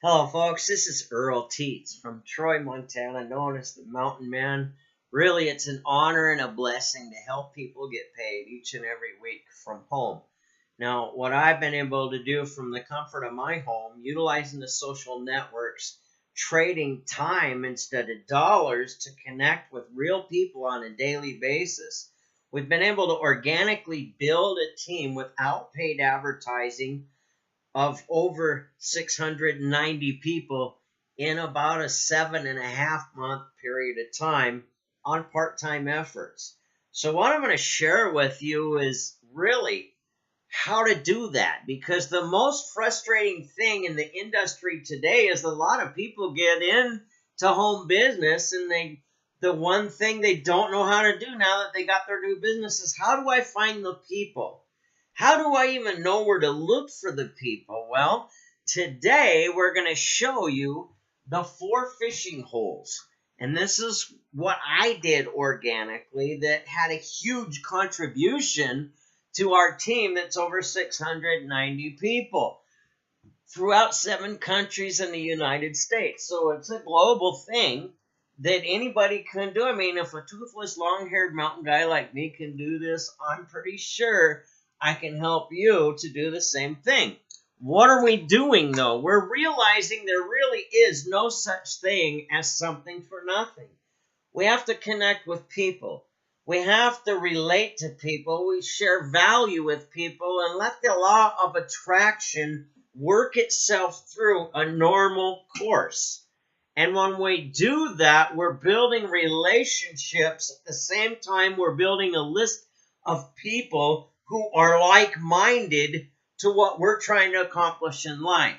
Hello, folks. This is Earl Teets from Troy, Montana, known as the Mountain Man. Really, it's an honor and a blessing to help people get paid each and every week from home. Now, what I've been able to do from the comfort of my home, utilizing the social networks, trading time instead of dollars to connect with real people on a daily basis, we've been able to organically build a team without paid advertising of over 690 people in about a 7.5 month period of time on part-time efforts. So what I'm going to share with you is really how to do that, because the most frustrating thing in the industry today is a lot of people get into home business and the one thing they don't know how to do now that they got their new business is, how do I find the people? How do I even know where to look for the people? Well, today we're going to show you the 4 fishing holes. And this is what I did organically that had a huge contribution to our team that's over 690 people throughout 7 countries in the United States. So it's a global thing that anybody can do. I mean, if a toothless, long-haired mountain guy like me can do this, I'm pretty sure I can help you to do the same thing. What are we doing, though? We're realizing there really is no such thing as something for nothing. We have to connect with people. We have to relate to people. We share value with people and let the law of attraction work itself through a normal course. And when we do that, we're building relationships. At the same time, we're building a list of people who are like-minded to what we're trying to accomplish in life.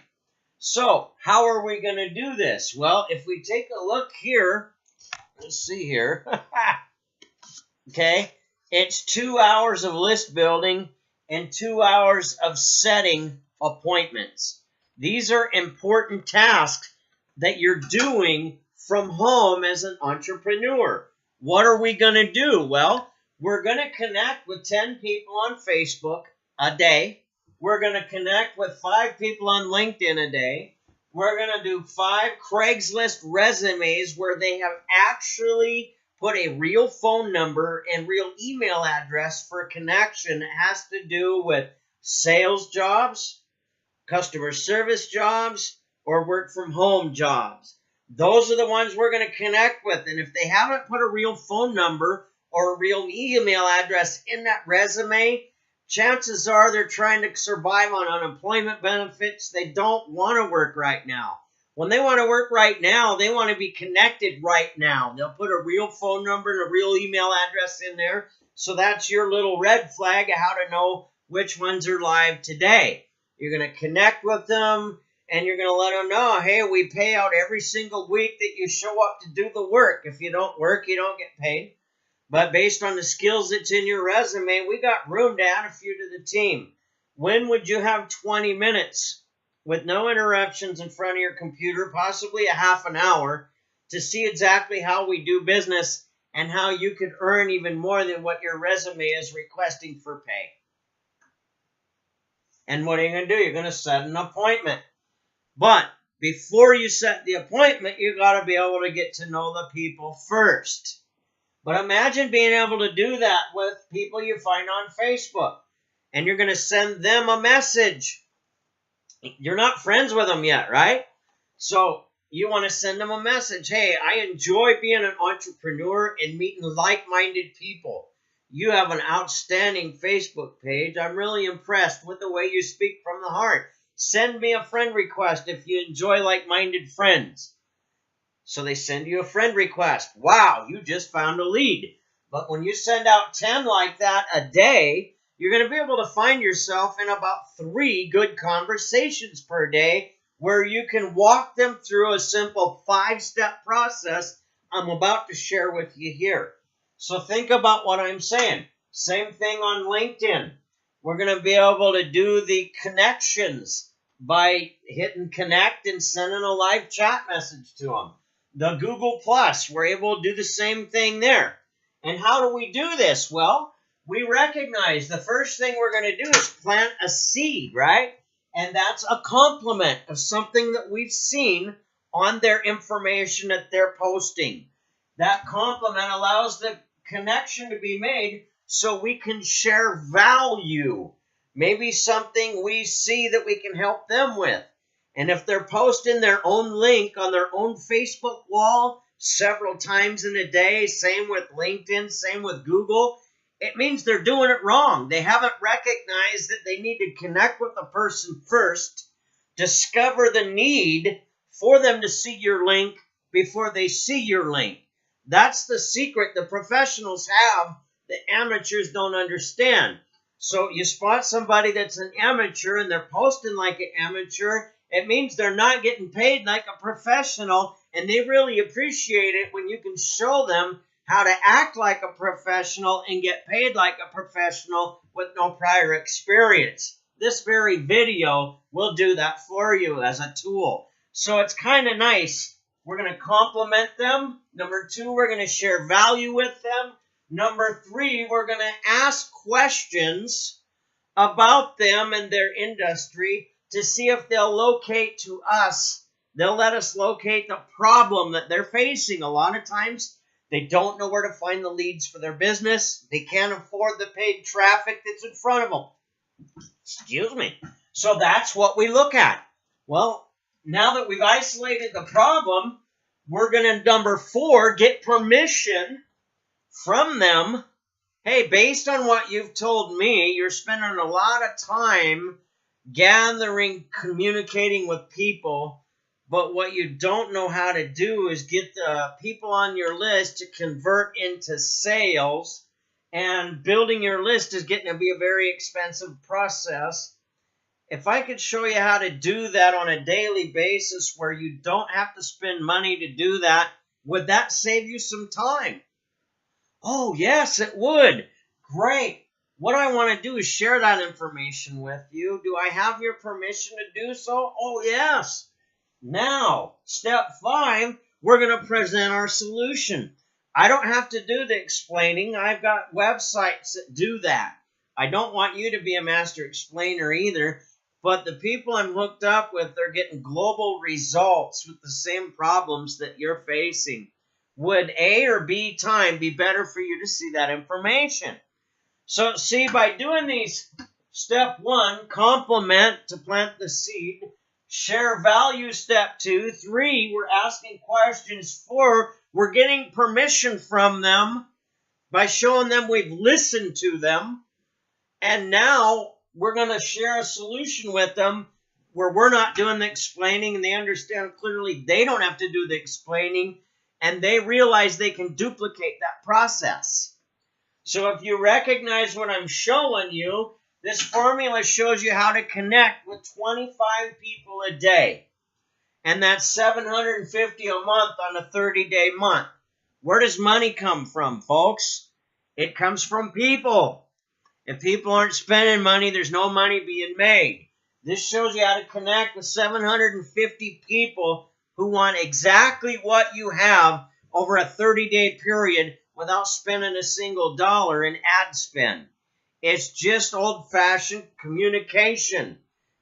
So, how are we going to do this? Well, if we take a look here, let's see here. Okay, it's 2 hours of list building and 2 hours of setting appointments. These are important tasks that you're doing from home as an entrepreneur. What are we going to do? Well, we're going to connect with 10 people on Facebook a day. We're going to connect with 5 people on LinkedIn a day. We're going to do 5 Craigslist resumes where they have actually put a real phone number and real email address for a connection. It has to do with sales jobs, customer service jobs, or work from home jobs. Those are the ones we're going to connect with. And if they haven't put a real phone number or a real email address in that resume, chances are they're trying to survive on unemployment benefits. They don't want to work right now. When they want to work right now, they want to be connected right now. They'll put a real phone number and a real email address in there. So that's your little red flag of how to know which ones are live today. You're going to connect with them and you're going to let them know, hey, we pay out every single week that you show up to do the work. If you don't work, you don't get paid. But based on the skills that's in your resume, we got room to add a few to the team. When would you have 20 minutes with no interruptions in front of your computer, possibly a half an hour, to see exactly how we do business and how you could earn even more than what your resume is requesting for pay? And what are you going to do? You're going to set an appointment. But before you set the appointment, you got to be able to get to know the people first. But imagine being able to do that with people you find on Facebook. And you're going to send them a message. You're not friends with them yet, right? So you want to send them a message. Hey, I enjoy being an entrepreneur and meeting like-minded people. You have an outstanding Facebook page. I'm really impressed with the way you speak from the heart. Send me a friend request if you enjoy like-minded friends. So they send you a friend request. Wow, you just found a lead. But when you send out 10 like that a day, you're going to be able to find yourself in about 3 good conversations per day where you can walk them through a simple 5-step process I'm about to share with you here. So think about what I'm saying. Same thing on LinkedIn. We're going to be able to do the connections by hitting connect and sending a live chat message to them. The Google Plus, we're able to do the same thing there. And how do we do this? Well, we recognize the first thing we're going to do is plant a seed, right? And that's a compliment of something that we've seen on their information that they're posting. That compliment allows the connection to be made so we can share value. Maybe something we see that we can help them with. And if they're posting their own link on their own Facebook wall several times in a day, same with LinkedIn, same with Google, it means they're doing it wrong. They haven't recognized that they need to connect with the person first, discover the need for them to see your link before they see your link. That's the secret the professionals have that amateurs don't understand. So you spot somebody that's an amateur and they're posting like an amateur, it means they're not getting paid like a professional, and they really appreciate it when you can show them how to act like a professional and get paid like a professional with no prior experience. This very video will do that for you as a tool. So it's kind of nice. We're going to compliment them. Number 2, we're going to share value with them. Number 3, we're going to ask questions about them and their industry to see if they'll locate to us. They'll let us locate the problem that they're facing. A lot of times, they don't know where to find the leads for their business. They can't afford the paid traffic that's in front of them. Excuse me. So that's what we look at. Well, now that we've isolated the problem, we're going to, number 4, get permission from them. Hey, based on what you've told me, you're spending a lot of time gathering, communicating with people. But what you don't know how to do is get the people on your list to convert into sales. And building your list is getting to be a very expensive process. If I could show you how to do that on a daily basis where you don't have to spend money to do that, would that save you some time? Oh, yes, it would. Great. What I want to do is share that information with you. Do I have your permission to do so? Oh, yes. Now, step 5, we're going to present our solution. I don't have to do the explaining. I've got websites that do that. I don't want you to be a master explainer either, but the people I'm hooked up with, they're getting global results with the same problems that you're facing. Would A or B time be better for you to see that information? So, see, by doing these, step 1, compliment to plant the seed. Share value, step 2. 3, we're asking questions. 4, we're getting permission from them by showing them we've listened to them. And now we're going to share a solution with them where we're not doing the explaining and they understand clearly they don't have to do the explaining and they realize they can duplicate that process. So if you recognize what I'm showing you, this formula shows you how to connect with 25 people a day. And that's $750 a month on a 30-day month. Where does money come from, folks? It comes from people. If people aren't spending money, there's no money being made. This shows you how to connect with 750 people who want exactly what you have over a 30-day period without spending a single dollar in ad spend. It's just old-fashioned communication,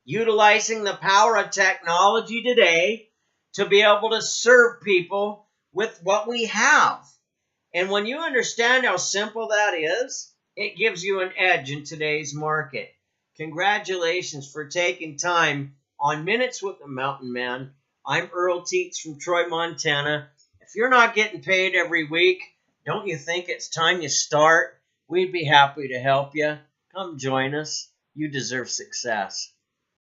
utilizing the power of technology today to be able to serve people with what we have. And when you understand how simple that is, it gives you an edge in today's market. Congratulations for taking time on Minutes with the Mountain Man. I'm Earl Teets from Troy, Montana. If you're not getting paid every week, don't you think it's time you start? We'd be happy to help you. Come join us. You deserve success.